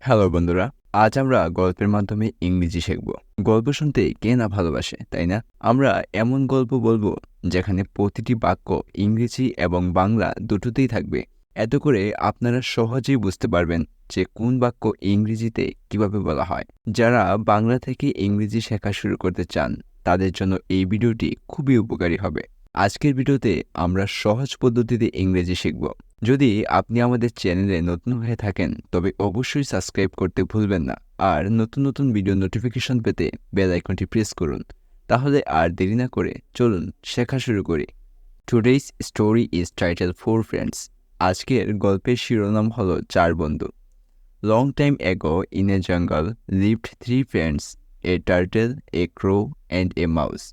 Hello বন্ধুরা, আজ আমরা গল্পের মাধ্যমে ইংরেজি শিখব। গল্প শুনতে কে না ভালোবাসে, তাই না? আমরা এমন গল্প বলবো যেখানে প্রতিটি বাক্য ইংরেজি এবং বাংলা দুটোতেই থাকবে। এত করে আপনারা সহজেই বুঝতে পারবেন যে কোন বাক্য ইংরেজিতে কিভাবে বলা হয়। যারা বাংলা থেকে ইংরেজি শেখা শুরু করতে চান তাদের জন্য এই ভিডিওটি খুবই উপকারী হবে। আজকের ভিডিওতে আমরা সহজ পদ্ধতিতে ইংরেজি শিখব। যদি আপনি আমাদের চ্যানেলে নতুন হয়ে থাকেন তবে অবশ্যই সাবস্ক্রাইব করতে ভুলবেন না, আর নতুন নতুন ভিডিও নোটিফিকেশন পেতে বেল আইকনটি প্রেস করুন। তাহলে আর দেরি না করে চলুন শেখা শুরু করি। Today's story is title four friends. আজকের গল্পের শিরোনাম হলো চার বন্ধু। Long time ago in a jungle lived three friends, a turtle, a crow and a mouse.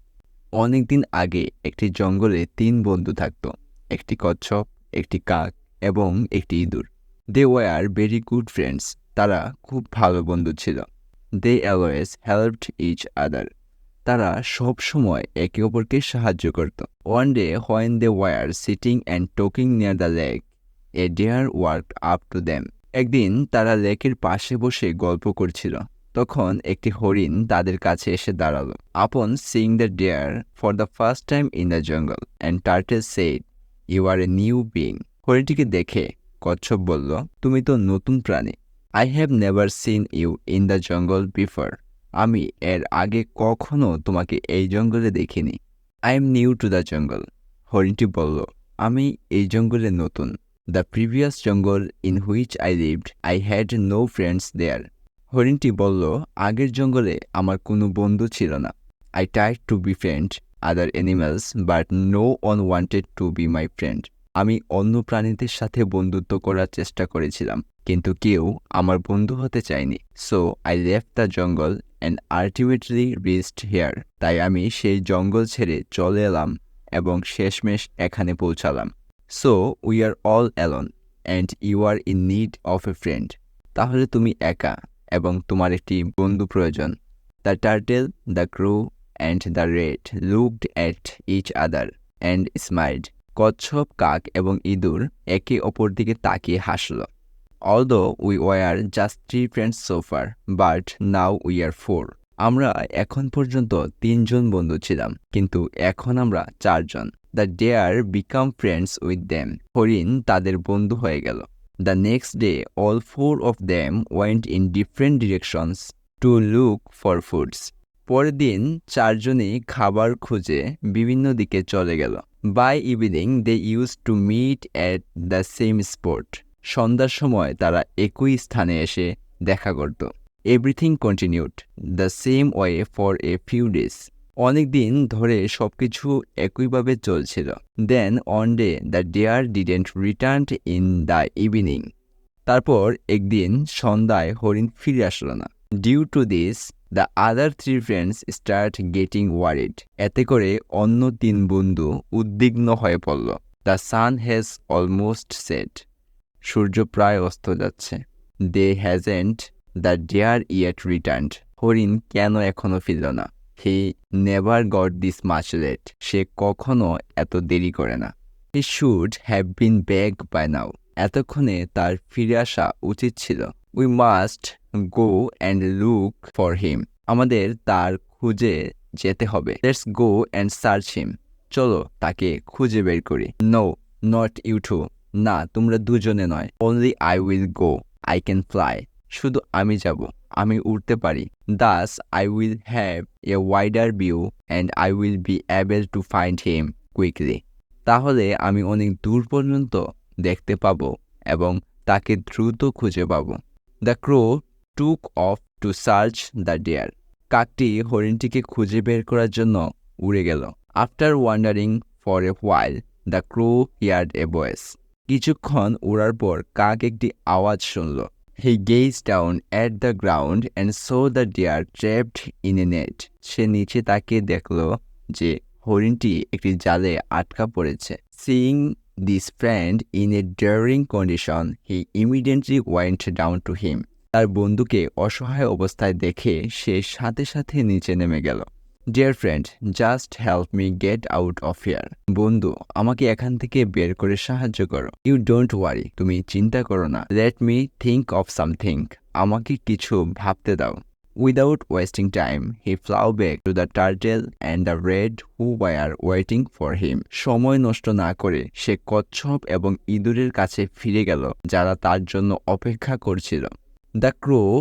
অনেকদিন আগে একটি জঙ্গলে তিন বন্ধু থাকত, একটি কচ্ছপ, একটি কাক এবং একটি ইঁদুর। They were very good friends. তারা খুব ভালো বন্ধু ছিল। They always helped each other. তারা সব সময় একে অপরকে সাহায্য করত। One day when they were sitting and talking near the lake, a deer walked up to them. একদিন তারা লেকের পাশে বসে গল্প করছিল। তখন একটি হরিণ তাদের কাছে এসে দাঁড়ালো। Upon seeing the deer for the first time in the jungle and turtle said, you are a new being. হরিণটিকে দেখে কচ্ছপ বলল, তুমি তো নতুন প্রাণী। I have never seen you in the jungle before. আমি এর আগে কখনো তোমাকে এই জঙ্গলে দেখিনি। I am new to the jungle. হরিণটি বলল, আমি এই জঙ্গলে নতুন। The previous jungle in which I lived, I had no friends দেয়ার। হরিণটি বলল, আগের জঙ্গলে আমার কোনো বন্ধু ছিল না। I tried to be friend other animals but no one wanted to be my friend. আমি অন্য প্রাণীদের সাথে বন্ধুত্ব করার চেষ্টা করেছিলাম, কিন্তু কেউ আমার বন্ধু হতে চায়নি। So I left the jungle and ultimately reached here. তাই আমি সেই জঙ্গল ছেড়ে চলে এলাম এবং শেষমেশ এখানে পৌঁছালাম। So we are all alone and you are in need of a friend. তাহলে তুমি একা এবং তোমার একটি বন্ধু প্রয়োজন। The turtle, the crow and the rat looked at each other and smiled. কচ্ছপ, কাক এবং ইঁদুর একে অপর দিকে তাকিয়ে হাসল। Although we were just three friends so far, but now we are four. আমরা এখন পর্যন্ত তিনজন বন্ধু ছিলাম, কিন্তু এখন আমরা চারজন। The deer become friends with them. হরিণ তাদের বন্ধু হয়ে গেল। The next day, all four of them went in different directions to look for foods. পরের দিন চারজনই খাবার খুঁজে বিভিন্ন দিকে চলে গেল। By evening, they used to meet at the same spot. সন্ধ্যার সময় তারা একই স্থানে এসে দেখা করত। Everything continued the same way for a few days. অনেক দিন ধরে সবকিছু একইভাবে চলছিল। Then one day the deer didn't return in the evening. তারপর একদিন সন্ধ্যায় হরিণ ফিরে আসলো না। Due to this the other three friends start getting worried. এতে করে অন্য তিন বন্ধু উদ্বিগ্ন হয়ে পড়ল। The sun has almost set. সূর্য প্রায় অস্ত যাচ্ছে। They haven't the deer yet returned. হরিণ কেন এখনো ফিরল না? He never got this much late. সে কখনো এত দেরি করে না। He should have been back by now. এতক্ষণে তার ফিরে আসা উচিত ছিল। We must go and look for him. আমাদের তার খুঁজে যেতে হবে। Let's go and search him. চলো তাকে খুঁজে বের করি। No, not you two. না, তোমরা দুজনে নয়। Only I will go, I can fly. শুধু আমি যাব, আমি উড়তে পারি। Das I will have a wider view and I will be able to find him quickly. তাহলে আমি অনেক দূর পর্যন্ত দেখতে পাবো এবং তাকে দ্রুত খুঁজে পাবো। The crow took off to search the deer. কাকটি হরিণটিকে খুঁজে বের করার জন্য উড়ে গেল। After wandering for a while the crow heard a voice. কিছুক্ষণ উড়ার পর কাক একটি আওয়াজ শুনল। He gaze down at the ground and saw the deer trapped in a net. সে নিচে তাকিয়ে দেখল যে হরিণটি একটি জালে আটকা পড়েছে। Seeing this friend in a daring condition, he immediately went down to him. তার বন্ধুকে অসহায় অবস্থায় দেখে সে সাথে সাথে নিচে নেমে গেল। Dear friend, just help me get out of here. বন্ধু, আমাকে এখান থেকে বের করে সাহায্য করো। ইউ ডোন্ট ওয়ারি, তুমি চিন্তা করো না। Let me think of something, আমাকে কিছু ভাবতে দাও। Without wasting time, he flew back to the turtle and the rat who were waiting for him. সময় নষ্ট না করে সে কচ্ছপ এবং ইঁদুরের কাছে ফিরে গেল যারা তার জন্য অপেক্ষা করছিল। The crow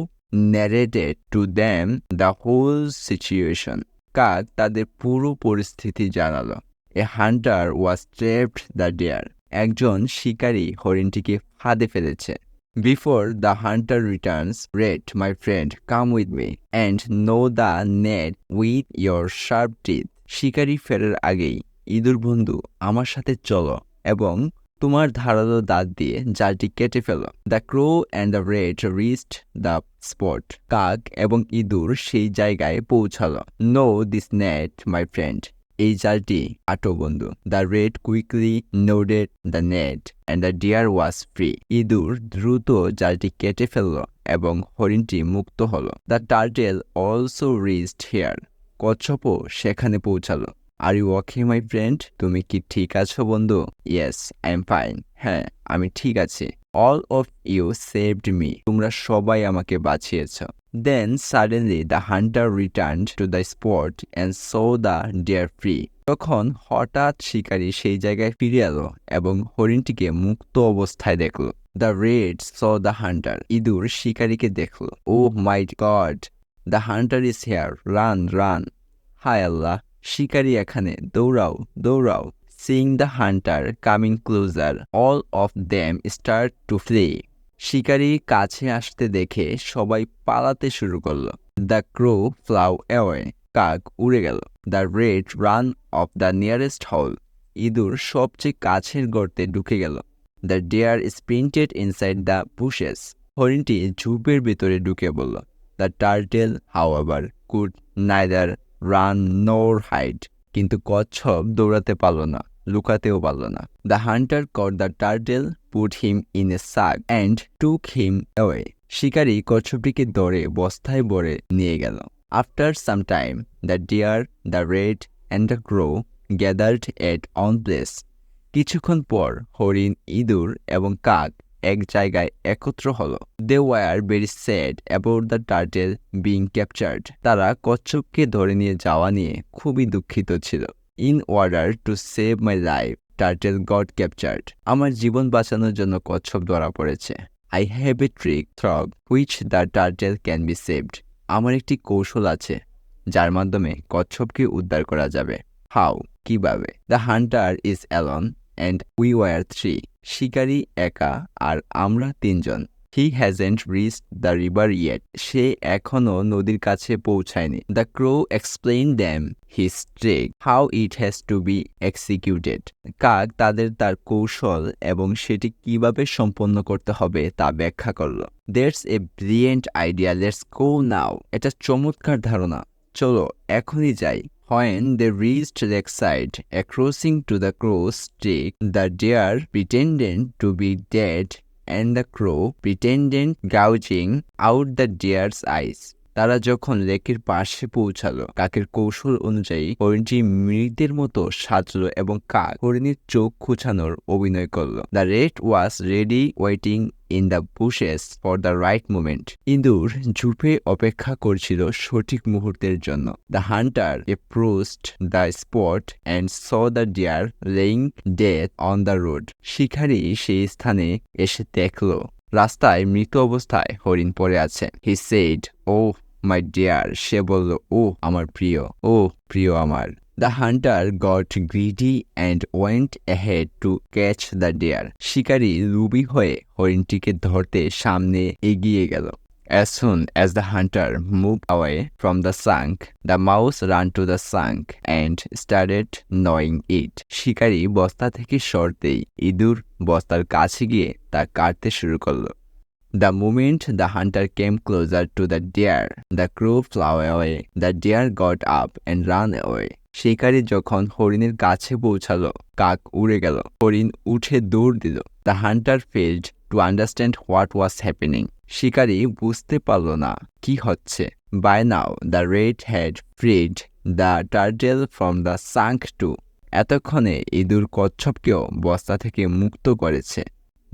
narrated to them the whole situation. কাক তাদের পুরো পরিস্থিতি জানালো। A hunter was trapped the deer. একজন শিকারী হরিণটিকে ফাঁদে ফেলেছে। Before the hunter returns, Red, my friend, come with me and know the net with your sharp teeth. শিকারী ফেরার আগেই ইঁদুর বন্ধু আমার সাথে চলো এবং তোমার ধারালো দাঁত দিয়ে জালটি কেটে ফেলো। The crow and the rat reached the spot. কাক এবং ইঁদুর সেই জায়গায় পৌঁছালো। No this net my friend, এই জালটি আটো বন্ধু। The rat quickly gnawed the net and the deer was free. ইঁদুর দ্রুত জালটি কেটে ফেলল এবং হরিণটি মুক্ত হলো। The turtle also reached here. কচ্ছপও সেখানে পৌঁছালো। Are you okay my friend, তুমি কি ঠিক আছো বন্ধু? Yes, I am fine. হ্যাঁ, আমি ঠিক আছি। All of you saved me, তোমরা সবাই আমাকে বাঁচিয়েছ। Then suddenly the hunter returned to the spot and saw the deer free. তখন হঠাৎ শিকারী সেই জায়গায় ফিরে এলো এবং হরিণটিকে মুক্ত অবস্থায় দেখল। The rat saw the hunter, ইঁদুর শিকারীকে দেখল। Oh my god, the hunter is here, run run. হায় আল্লাহ, শিকারী এখানে, দৌড়াও দৌড়াও। Seeing the hunter coming closer, all of them start to flee. শিকারী কাছে আসতে দেখে সবাই পালাতে শুরু করলো। The crow flew away. কাক উড়ে গেল। The rat ran off the nearest hole. ইঁদুর সবচেয়ে কাছের গর্তে ঢুকে গেল। The deer sprinted inside the bushes. হরিণটি ঝোপের ভিতরে ঢুকে পড়ল। The turtle, however, could neither run nor hide. কিন্তু কচ্ছপ দৌড়াতে পারল না, লুকাতেও পারল না। The Hunter caught the turtle, put him in a sack and took him away. শিকারী কচ্ছপটিকে ধরে বস্তায় ভরে নিয়ে গেল। After some time, the deer, the rat and the crow gathered at one place. কিছুক্ষণ পর হরিণ, ইঁদুর এবং কাক এক জায়গায় একত্র হলো। They were very sad about the turtle being captured. তারা কচ্ছপকে ধরে নিয়ে যাওয়া নিয়ে খুবই দুঃখিত ছিল। In order to save my life, turtle got captured. আমার জীবন বাঁচানোর জন্য কচ্ছপ ধরা পড়েছে। I have a trick through which the turtle can be saved. আমার একটি কৌশল আছে যার মাধ্যমে কচ্ছপকে উদ্ধার করা যাবে। How? কিভাবে? The hunter is alone and we were three. শিকারী একা আর আমরা তিনজন। He hasn't reached the river yet. সে এখনো নদীর কাছে পৌঁছায়নি। The crow explained them his trick, how it has to be executed. কাক তাদের তার কৌশল এবং সেটি কিভাবে সম্পন্ন করতে হবে তা ব্যাখ্যা করল। That's a brilliant idea. Let's go now. এটা চমৎকার ধারণা। চলো এখনই যাই। When they reached lakeside, crossing to the crow's stick, the deer pretended to be dead and the crow pretended gouging out the deer's eyes. তারা যখন লেকের পাশে পৌঁছালো, কাকের কৌশল অনুযায়ী হরিণটি মৃতের মতো সাজলো এবং কাক হরিণের চোখ খুঁচানোর অভিনয় করলো। The rat was ready waiting in the bushes for the right moment. ইঁদুর ঝোপে অপেক্ষা করছিল সঠিক মুহূর্তের জন্য। The hunter approached the spot and saw the deer lying dead on the road. শিকারী সেই স্থানে এসে দেখল রাস্তায় মৃত অবস্থায় হরিণ পড়ে আছে। He said, O my dear. সে বলল, ও আমার প্রিয়, ও প্রিয় আমার। The hunter got greedy and went ahead to catch the deer. শিকারী লোভী হয়ে হরিণটিকে ধরতে সামনে এগিয়ে গেল। As soon as the hunter moved away from the sunk, the mouse ran to the sunk and started gnawing it. শিকারী বস্তা থেকে সরতেই ইঁদুর বস্তার কাছে গিয়ে তা কাটতে শুরু করলো। The moment the hunter came closer to the deer, the crow flew away. The deer got up and ran away. শিকারী যখন হরিণের কাছে পৌঁছালো, কাক উড়ে গেল। হরিণ উঠে দৌড় দিল। The hunter failed to understand what was happening. শিকারী বুঝতে পারল না কি হচ্ছে। By now, the red had freed the turtle from the sunk too. এতক্ষণে ইঁদুর কচ্ছপকেও বস্তা থেকে মুক্ত করেছে।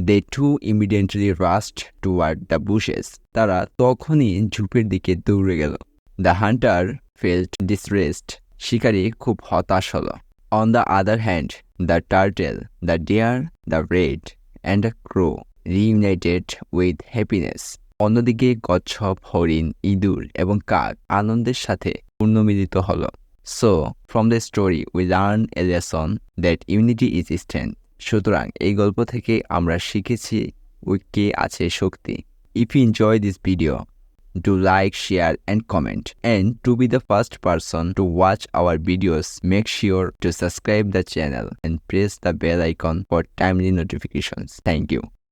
They too immediately rushed toward the bushes. তারা তখনই ঝোপের দিকে দৌড়ে গেল। The hunter felt distressed. শিকারী খুব হতাশ হলো। On the other hand, the turtle, the deer, the rat, and the crow reunited with happiness. অন্যদিকে কচ্ছপ, হরিণ, ইঁদুর এবং কাক আনন্দের সাথে পুনর্মিলিত হলো। So, from the story, we learn a lesson that unity is strength. সুতরাং এই গল্প থেকে আমরা শিখেছি ঐক্যে আছে শক্তি। If you enjoy this video, do like, share and comment. And to be the first person to watch our videos, make sure to subscribe the channel and press the bell icon for timely notifications. Thank you.